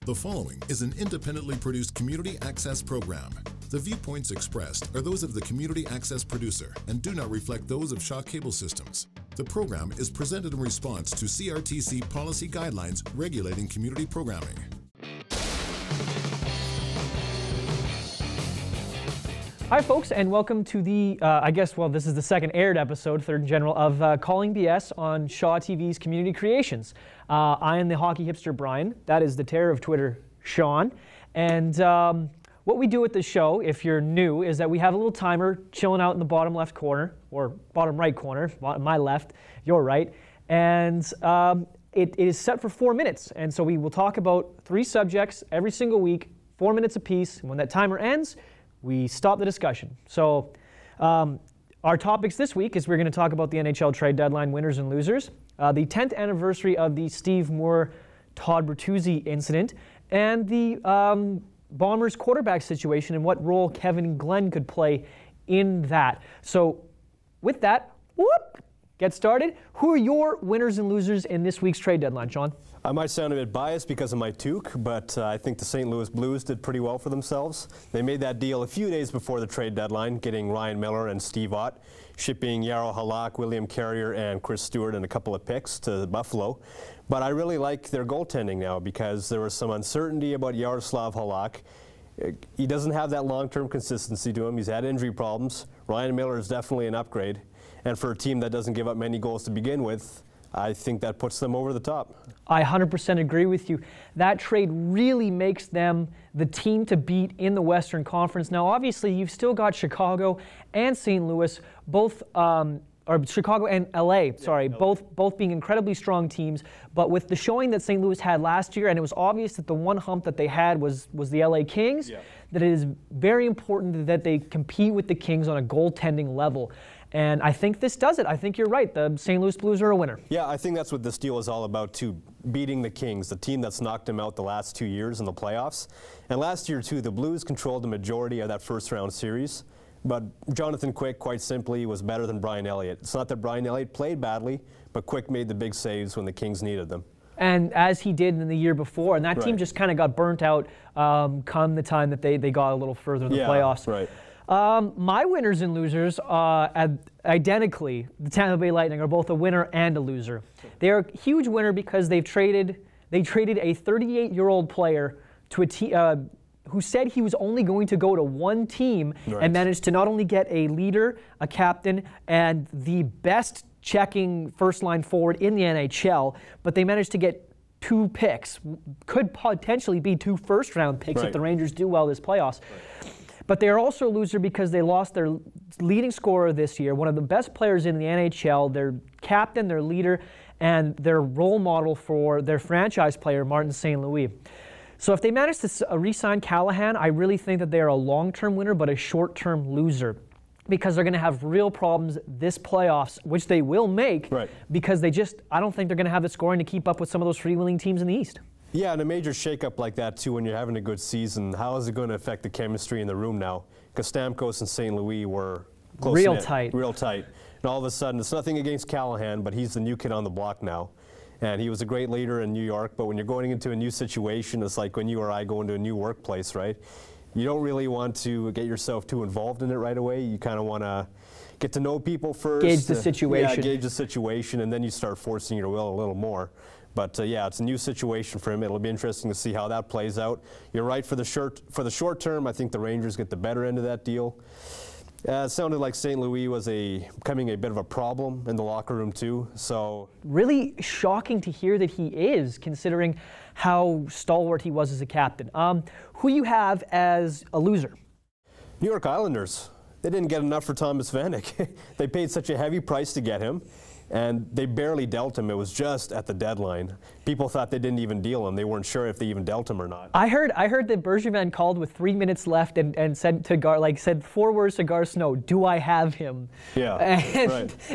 The following is an independently produced community access program. The viewpoints expressed are those of the community access producer and do not reflect those of Shaw Cable Systems. The program is presented in response to CRTC policy guidelines regulating community programming. Hi folks, and welcome to the, this is the second aired episode, third in general, of Calling BS on Shaw TV's Community Creations. I am the hockey hipster Brian. That is the terror of Twitter, Sean. And what we do with this show, if you're new, is that we have a little timer chilling out in the bottom left corner, or bottom right corner, my left, your right. And it is set for 4 minutes. And so we will talk about 3 subjects every single week, 4 minutes apiece. And when that timer ends, we stop the discussion. So our topics this week is we're going to talk about the NHL trade deadline winners and losers, the 10th anniversary of the Steve Moore-Todd Bertuzzi incident, and the Bombers quarterback situation and what role Kevin Glenn could play in that. So with that, get started. Who are your winners and losers in this week's trade deadline, Sean? I might sound a bit biased because of my toque, but I think the St. Louis Blues did pretty well for themselves. They made that deal a few days before the trade deadline, getting Ryan Miller and Steve Ott, shipping Yarrow Halak, William Carrier, and Chris Stewart and a couple of picks to Buffalo. But I really like their goaltending now because there was some uncertainty about Yaroslav Halak. He doesn't have that long-term consistency to him. He's had injury problems. Ryan Miller is definitely an upgrade. And for a team that doesn't give up many goals to begin with, I think that puts them over the top. I 100% agree with you. That trade really makes them the team to beat in the Western Conference. Now, obviously, you've still got Chicago and St. Louis, both, or Chicago and LA, both being incredibly strong teams. But with the showing that St. Louis had last year, and it was obvious that the one hump that they had was the LA Kings, that it is very important that they compete with the Kings on a goaltending level. And I think this does it. I think you're right. The St. Louis Blues are a winner. Yeah, I think that's what this deal is all about, too. Beating the Kings, the team that's knocked them out the last 2 years in the playoffs. And last year, too, the Blues controlled the majority of that first-round series. But Jonathan Quick, quite simply, was better than Brian Elliott. It's not that Brian Elliott played badly, but Quick made the big saves when the Kings needed them. And as he did in the year before. And that team just kind of got burnt out come the time that they got a little further in the playoffs. Right. My winners and losers, identically, the Tampa Bay Lightning are both a winner and a loser. They're a huge winner because they traded a 38-year-old player to a team who said he was only going to go to one team and managed to not only get a leader, a captain, and the best checking first-line forward in the NHL, but they managed to get 2 picks. Could potentially be 2 first-round picks if the Rangers do well this playoffs. But they are also a loser because they lost their leading scorer this year, one of the best players in the NHL, their captain, their leader, and their role model for their franchise player, Martin St. Louis. So if they manage to re-sign Callahan, I really think that they are a long-term winner but a short-term loser because they're going to have real problems this playoffs, which they will make because I don't think they're going to have the scoring to keep up with some of those freewheeling teams in the East. Yeah, and a major shakeup like that, too, when you're having a good season, how is it going to affect the chemistry in the room now? Because Stamkos and St. Louis were close real tight. And all of a sudden, it's nothing against Callahan, but he's the new kid on the block now. And he was a great leader in New York, but when you're going into a new situation, it's like when you or I go into a new workplace, right? You don't really want to get yourself too involved in it right away. You kind of want to get to know people first. Gauge the situation. Yeah, gauge the situation, and then you start forcing your will a little more. But yeah, it's a new situation for him. It'll be interesting to see how that plays out. You're right, for the short term, I think the Rangers get the better end of that deal. It sounded like St. Louis was becoming a bit of a problem in the locker room too. So really shocking to hear that he is, considering how stalwart he was as a captain. Who you have as a loser? New York Islanders. They didn't get enough for Thomas Vanek. They paid such a heavy price to get him, and they barely dealt him. It was just at the deadline. People thought they didn't even deal him. They weren't sure if they even dealt him or not. I heard that Bergevin called with 3 minutes left and said to said 4 words to Gar Snow, "Do I have him?" Yeah,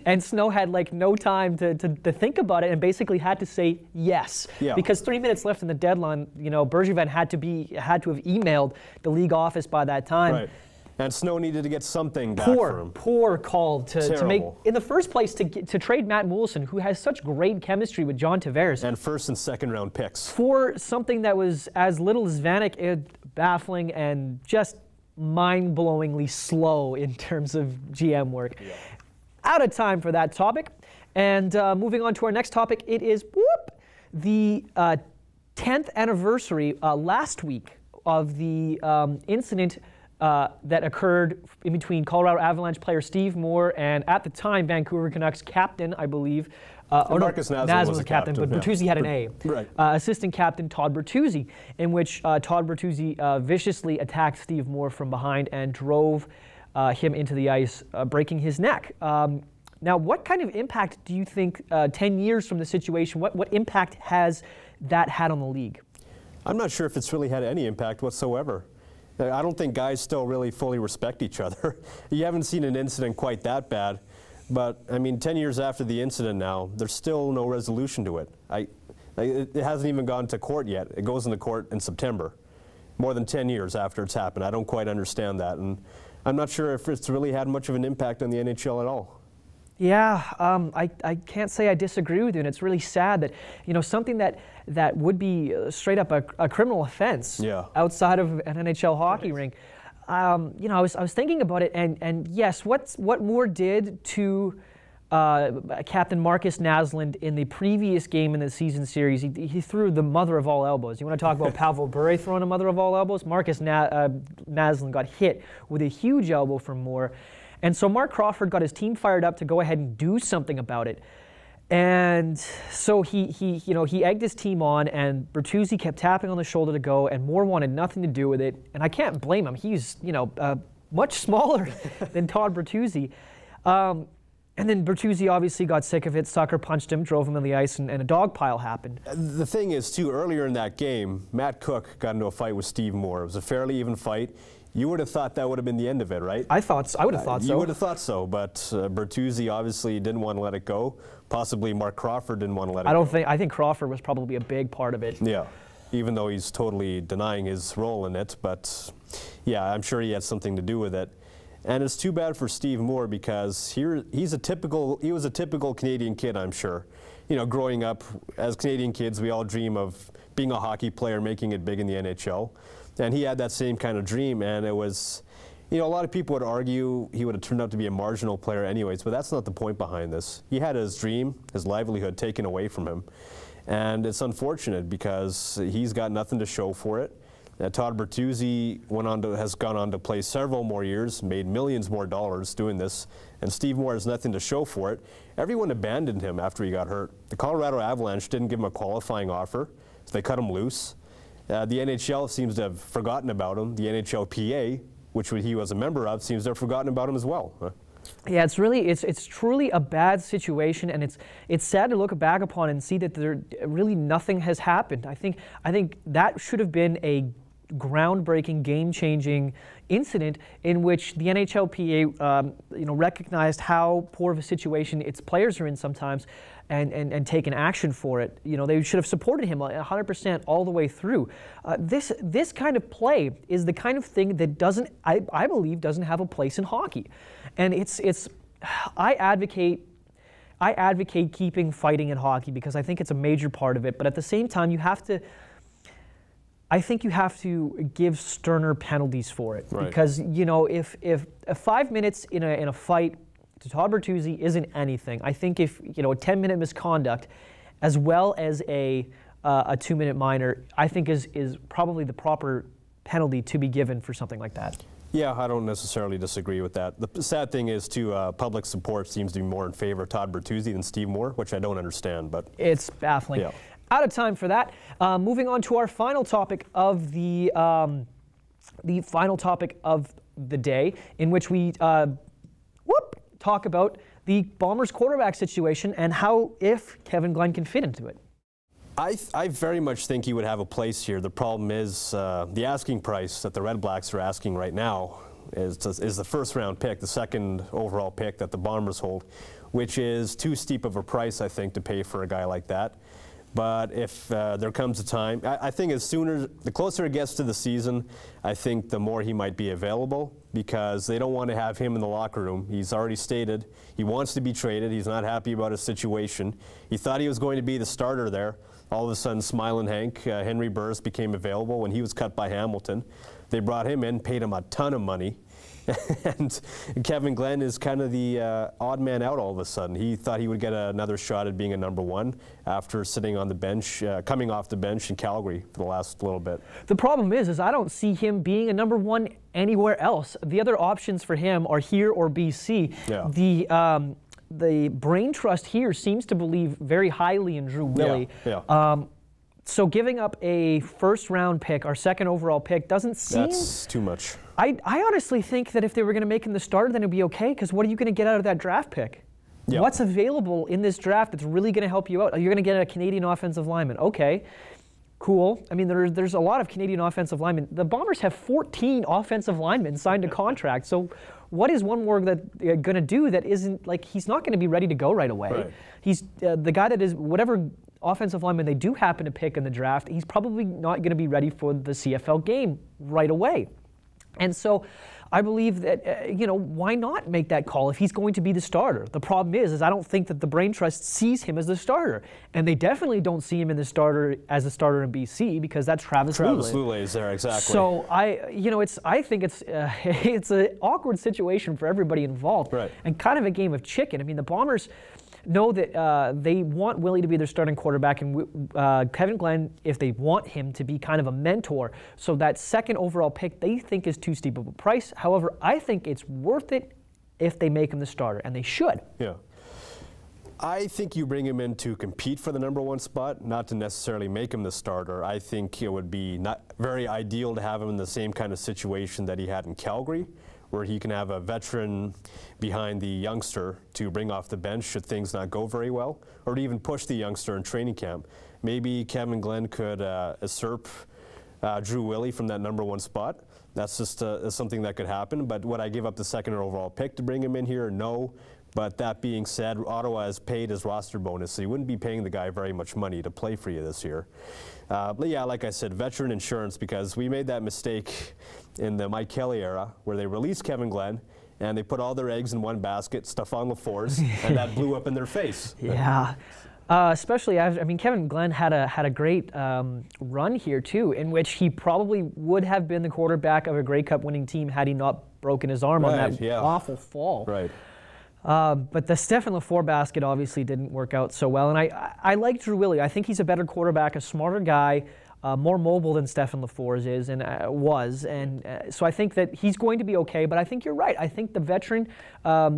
and Snow had no time to think about it and basically had to say yes. Yeah. Because 3 minutes left in the deadline, Bergevin had to have emailed the league office by that time. Right. And Snow needed to get something back for him. Poor call to make, in the first place, to trade Matt Moulson, who has such great chemistry with John Tavares. And first and second round picks. For something that was as little as Vanek, baffling and just mind-blowingly slow in terms of GM work. Yeah. Out of time for that topic. And moving on to our next topic, it is the 10th anniversary last week of the incident that occurred in between Colorado Avalanche player Steve Moore and, at the time, Vancouver Canucks captain, I believe. Marcus Naslund was the captain, but Bertuzzi had an A. Right. Assistant captain Todd Bertuzzi, in which Todd Bertuzzi viciously attacked Steve Moore from behind and drove him into the ice, breaking his neck. Now, what kind of impact do you think, 10 years from the situation, what impact has that had on the league? I'm not sure if it's really had any impact whatsoever. I don't think guys still really fully respect each other. You haven't seen an incident quite that bad, but I mean, 10 years after the incident now, there's still no resolution to it. It hasn't even gone to court yet. It goes into court in September, more than 10 years after it's happened. I don't quite understand that, and I'm not sure if it's really had much of an impact on the NHL at all. Yeah, I can't say I disagree with you, and it's really sad that, you know, something that would be straight up a criminal offense outside of an NHL hockey rink. You know, I was thinking about it, and yes, what Moore did to Captain Marcus Naslund in the previous game in the season series, he threw the mother of all elbows. You want to talk about Pavel Bure throwing a mother of all elbows? Marcus Naslund got hit with a huge elbow from Moore. And so Mark Crawford got his team fired up to go ahead and do something about it. And so he egged his team on, and Bertuzzi kept tapping on the shoulder to go, and Moore wanted nothing to do with it. And I can't blame him. He's, much smaller than Todd Bertuzzi. And then Bertuzzi obviously got sick of it, sucker punched him, drove him on the ice, and a dog pile happened. The thing is, too, earlier in that game, Matt Cook got into a fight with Steve Moore. It was a fairly even fight. You would have thought that would have been the end of it, right? I would have thought so. You would have thought so, but Bertuzzi obviously didn't want to let it go. Possibly Mark Crawford didn't want to let it go. I think Crawford was probably a big part of it. Yeah, even though he's totally denying his role in it. But yeah, I'm sure he had something to do with it. And it's too bad for Steve Moore, because he was a typical Canadian kid, I'm sure. You know, growing up as Canadian kids, we all dream of being a hockey player, making it big in the NHL. And he had that same kind of dream, and it was, you know, a lot of people would argue he would have turned out to be a marginal player anyways, but that's not the point behind this. He had his dream, his livelihood taken away from him. And it's unfortunate because he's got nothing to show for it. Todd Bertuzzi has gone on to play several more years, made millions more dollars doing this, and Steve Moore has nothing to show for it. Everyone abandoned him after he got hurt. The Colorado Avalanche didn't give him a qualifying offer, so they cut him loose. The NHL seems to have forgotten about him. The NHLPA, which he was a member of, seems to have forgotten about him as well. Yeah, it's truly a bad situation, and it's sad to look back upon and see that there really nothing has happened. I think that should have been a groundbreaking, game-changing incident in which the NHLPA recognized how poor of a situation its players are in sometimes, and taken action for it. You know, they should have supported him 100% all the way through. This kind of play is the kind of thing that I believe doesn't have a place in hockey, and I advocate keeping fighting in hockey because I think it's a major part of it. But at the same time, I think you have to give sterner penalties for it, right? Because, you know, if 5 minutes in a fight to Todd Bertuzzi isn't anything, I think if, you know, a 10-minute misconduct as well as a 2-minute minor, I think is probably the proper penalty to be given for something like that. Yeah, I don't necessarily disagree with that. The sad thing is, too, public support seems to be more in favor of Todd Bertuzzi than Steve Moore, which I don't understand. But it's baffling. Yeah. Out of time for that. Moving on to our final topic of the final topic of the day, in which we talk about the Bombers quarterback situation and how if Kevin Glenn can fit into it. I very much think he would have a place here. The problem is the asking price that the Red Blacks are asking right now is the first-round pick, the second overall pick that the Bombers hold, which is too steep of a price, I think, to pay for a guy like that. But if there comes a time, I think the closer it gets to the season, I think the more he might be available. because they don't want to have him in the locker room. He's already stated he wants to be traded. He's not happy about his situation. He thought he was going to be the starter there. All of a sudden, Smiling Hank, Henry Burris became available when he was cut by Hamilton. They brought him in, paid him a ton of money. And Kevin Glenn is kind of the odd man out all of a sudden. He thought he would get another shot at being a #1 after sitting on the bench, coming off the bench in Calgary for the last little bit. The problem is I don't see him being a #1 anywhere else. The other options for him are here or BC. Yeah. The brain trust here seems to believe very highly in Drew Willie. Yeah. So giving up a first-round pick, our second overall pick, doesn't seem... That's too much. I honestly think that if they were going to make him the starter, then it'd be okay, because what are you going to get out of that draft pick? Yeah. What's available in this draft that's really going to help you out? You're going to get a Canadian offensive lineman. Okay, cool. I mean, there's a lot of Canadian offensive linemen. The Bombers have 14 offensive linemen signed to contract, so what is one more that they're going to do that isn't, like, he's not going to be ready to go right away. Right. He's the guy that is, whatever offensive lineman they do happen to pick in the draft, he's probably not going to be ready for the CFL game right away. And so I believe that, why not make that call if he's going to be the starter? The problem is I don't think that the brain trust sees him as the starter. And they definitely don't see him as a starter in BC, because that's Travis Lulay. Travis Lulay is there, exactly. So I think it's an awkward situation for everybody involved. Right. And kind of a game of chicken. I mean, the Bombers know that they want Willie to be their starting quarterback, and Kevin Glenn, if they want him to be kind of a mentor. So that second overall pick they think is too steep of a price. However, I think it's worth it if they make him the starter, and they should. Yeah. I think you bring him in to compete for the #1 spot, not to necessarily make him the starter. I think it would be not very ideal to have him in the same kind of situation that he had in Calgary, where he can have a veteran behind the youngster to bring off the bench should things not go very well, or to even push the youngster in training camp. Maybe Kevin Glenn could usurp Drew Willie from that #1 spot. That's just something that could happen. But would I give up the second overall pick to bring him in here? No. But that being said, Ottawa has paid his roster bonus, so you wouldn't be paying the guy very much money to play for you this year. But yeah, like I said, veteran insurance, because we made that mistake in the Mike Kelly era where they released Kevin Glenn and they put all their eggs in one basket, Stephon LaFour's, and that blew up in their face. Yeah. Especially after, Kevin Glenn had a great run here too, in which he probably would have been the quarterback of a Grey Cup winning team had he not broken his arm on that awful fall. Right. But the Stephon LaFour basket obviously didn't work out so well. And I like Drew Willie. I think he's a better quarterback, a smarter guy, more mobile than Stephon LaFour is and was. And so I think that he's going to be okay. But I think you're right. I think the veteran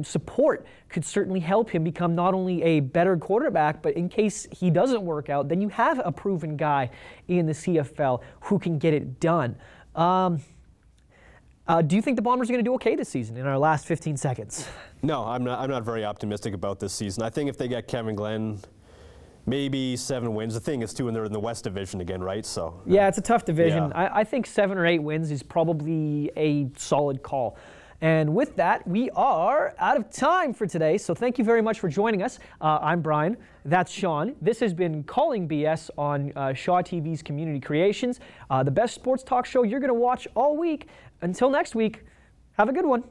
support could certainly help him become not only a better quarterback, but in case he doesn't work out, then you have a proven guy in the CFL who can get it done. Do you think the Bombers are going to do okay this season in our last 15 seconds? No, I'm not very optimistic about this season. I think if they get Kevin Glenn, maybe 7 wins. The thing is, too, and they're in the West Division again, right? So yeah, it's a tough division. Yeah. I think 7 or 8 wins is probably a solid call. And with that, we are out of time for today. So thank you very much for joining us. I'm Brian. That's Sean. This has been Calling BS on Shaw TV's Community Creations, the best sports talk show you're going to watch all week. Until next week, have a good one.